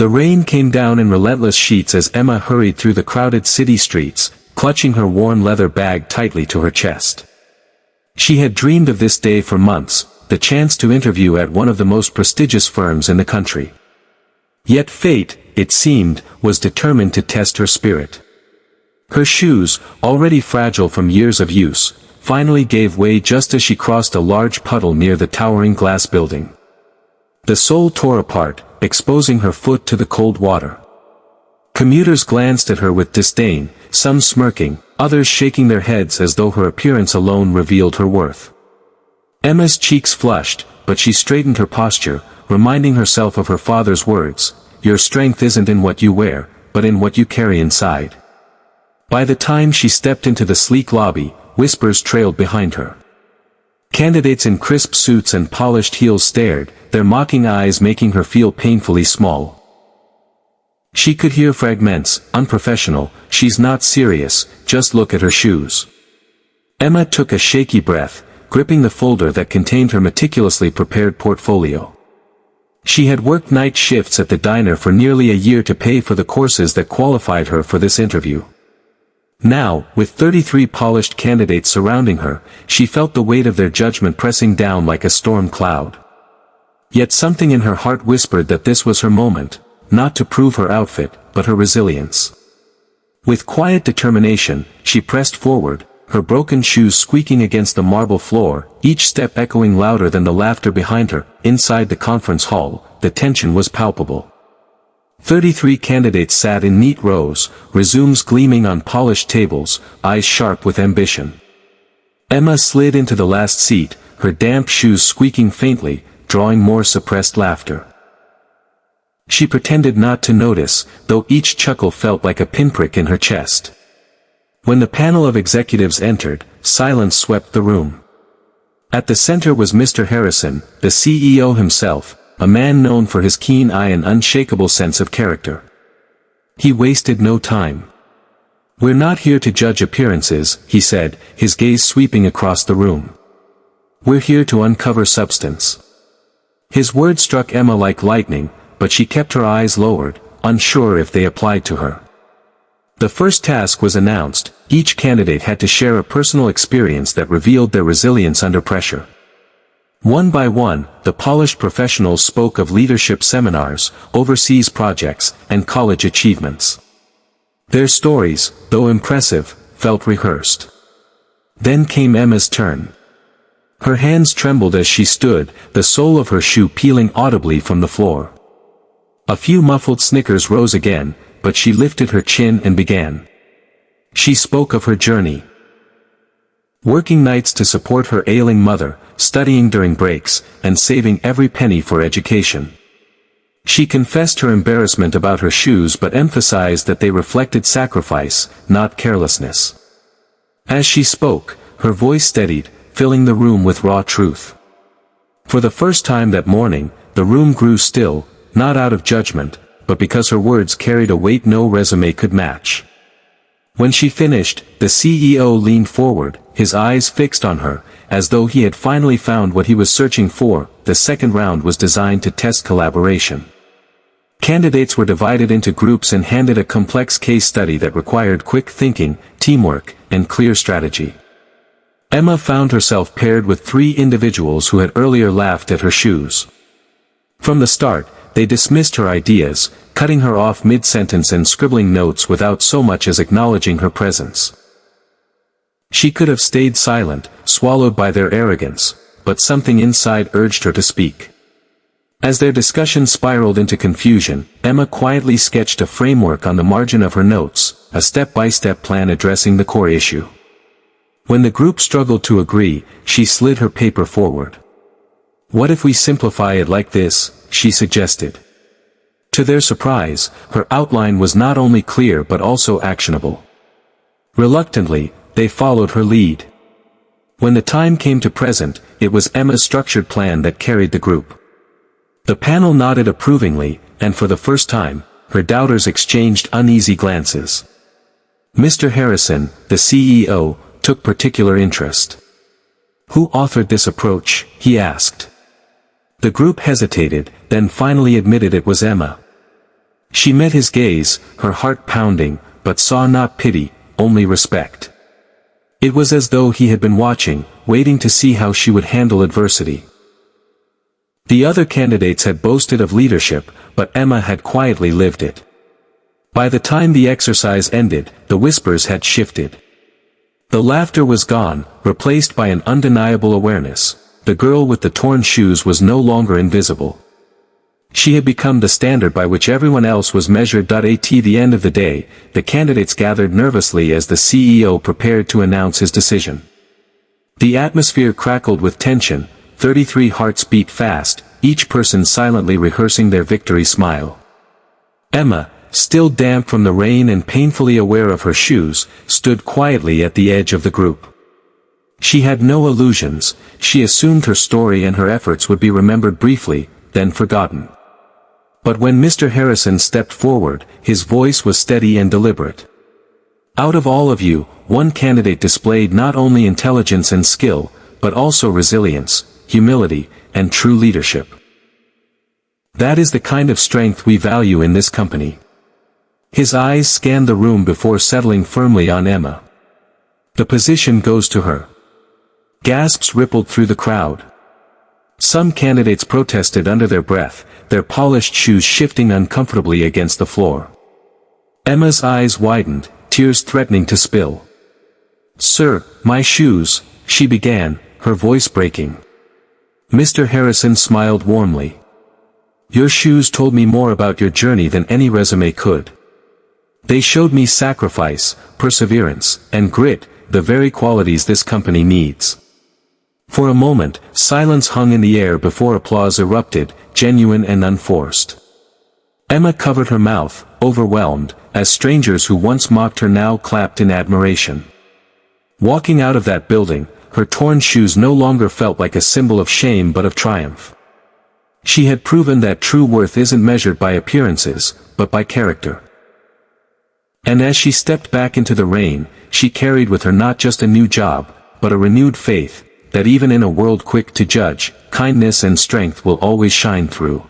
The rain came down in relentless sheets as Emma hurried through the crowded city streets, clutching her worn leather bag tightly to her chest. She had dreamed of this day for months, the chance to interview at one of the most prestigious firms in the country. Yet fate, it seemed, was determined to test her spirit. Her shoes, already fragile from years of use, finally gave way just as she crossed a large puddle near the towering glass building. The sole tore apart, exposing her foot to the cold water. Commuters glanced at her with disdain, some smirking, others shaking their heads as though her appearance alone revealed her worth. Emma's cheeks flushed, but she straightened her posture, reminding herself of her father's words, "Your strength isn't in what you wear, but in what you carry inside." By the time she stepped into the sleek lobby, whispers trailed behind her. Candidates in crisp suits and polished heels stared, their mocking eyes making her feel painfully small. She could hear fragments, "Unprofessional, she's not serious, just look at her shoes." Emma took a shaky breath, gripping the folder that contained her meticulously prepared portfolio. She had worked night shifts at the diner for nearly a year to pay for the courses that qualified her for this interview. Now, with 33 polished candidates surrounding her, she felt the weight of their judgment pressing down like a storm cloud. Yet something in her heart whispered that this was her moment, not to prove her outfit, but her resilience. With quiet determination, she pressed forward, her broken shoes squeaking against the marble floor, each step echoing louder than the laughter behind her. Inside the conference hall, the tension was palpable. 33 candidates sat in neat rows, resumes gleaming on polished tables, eyes sharp with ambition. Emma slid into the last seat, her damp shoes squeaking faintly, drawing more suppressed laughter. She pretended not to notice, though each chuckle felt like a pinprick in her chest. When the panel of executives entered, silence swept the room. At the center was Mr. Harrison, the CEO himself, a man known for his keen eye and unshakable sense of character. He wasted no time. "We're not here to judge appearances," he said, his gaze sweeping across the room. "We're here to uncover substance." His words struck Emma like lightning, but she kept her eyes lowered, unsure if they applied to her. The first task was announced. Each candidate had to share a personal experience that revealed their resilience under pressure. One by one, the polished professionals spoke of leadership seminars, overseas projects, and college achievements. Their stories, though impressive, felt rehearsed. Then came Emma's turn. Her hands trembled as she stood, the sole of her shoe peeling audibly from the floor. A few muffled snickers rose again, but she lifted her chin and began. She spoke of her journey. Working nights to support her ailing mother, studying during breaks, and saving every penny for education. She confessed her embarrassment about her shoes but emphasized that they reflected sacrifice, not carelessness. As she spoke, her voice steadied, filling the room with raw truth. For the first time that morning, the room grew still, not out of judgment, but because her words carried a weight no resume could match. When she finished, the CEO leaned forward, his eyes fixed on her, as though he had finally found what he was searching for. The second round was designed to test collaboration. Candidates were divided into groups and handed a complex case study that required quick thinking, teamwork, and clear strategy. Emma found herself paired with 3 individuals who had earlier laughed at her shoes. From the start, they dismissed her ideas, cutting her off mid-sentence and scribbling notes without so much as acknowledging her presence. She could have stayed silent, swallowed by their arrogance, but something inside urged her to speak. As their discussion spiraled into confusion, Emma quietly sketched a framework on the margin of her notes, a step-by-step plan addressing the core issue. When the group struggled to agree, she slid her paper forward. "What if we simplify it like this?" she suggested. To their surprise, her outline was not only clear but also actionable. Reluctantly, they followed her lead. When the time came to present, it was Emma's structured plan that carried the group. The panel nodded approvingly, and for the first time, her doubters exchanged uneasy glances. Mr. Harrison, the CEO, took particular interest. "Who authored this approach?" he asked. The group hesitated, then finally admitted it was Emma. She met his gaze, her heart pounding, but saw not pity, only respect. It was as though he had been watching, waiting to see how she would handle adversity. The other candidates had boasted of leadership, but Emma had quietly lived it. By the time the exercise ended, the whispers had shifted. The laughter was gone, replaced by an undeniable awareness. The girl with the torn shoes was no longer invisible. She had become the standard by which everyone else was measured. At the end of the day, the candidates gathered nervously as the CEO prepared to announce his decision. The atmosphere crackled with tension, 33 hearts beat fast, each person silently rehearsing their victory smile. Emma, still damp from the rain and painfully aware of her shoes, stood quietly at the edge of the group. She had no illusions, she assumed her story and her efforts would be remembered briefly, then forgotten. But when Mr. Harrison stepped forward, his voice was steady and deliberate. Out of all of you, one candidate displayed not only intelligence and skill, but also resilience, humility, and true leadership. That is the kind of strength we value in this company. His eyes scanned the room before settling firmly on Emma. The position goes to her. Gasps rippled through the crowd. Some candidates protested under their breath, their polished shoes shifting uncomfortably against the floor. Emma's eyes widened, tears threatening to spill. "Sir, my shoes," she began, her voice breaking. Mr. Harrison smiled warmly. "Your shoes told me more about your journey than any resume could. They showed me sacrifice, perseverance, and grit, the very qualities this company needs." For a moment, silence hung in the air before applause erupted, genuine and unforced. Emma covered her mouth, overwhelmed, as strangers who once mocked her now clapped in admiration. Walking out of that building, her torn shoes no longer felt like a symbol of shame but of triumph. She had proven that true worth isn't measured by appearances, but by character. And as she stepped back into the rain, she carried with her not just a new job, but a renewed faith, that even in a world quick to judge, kindness and strength will always shine through.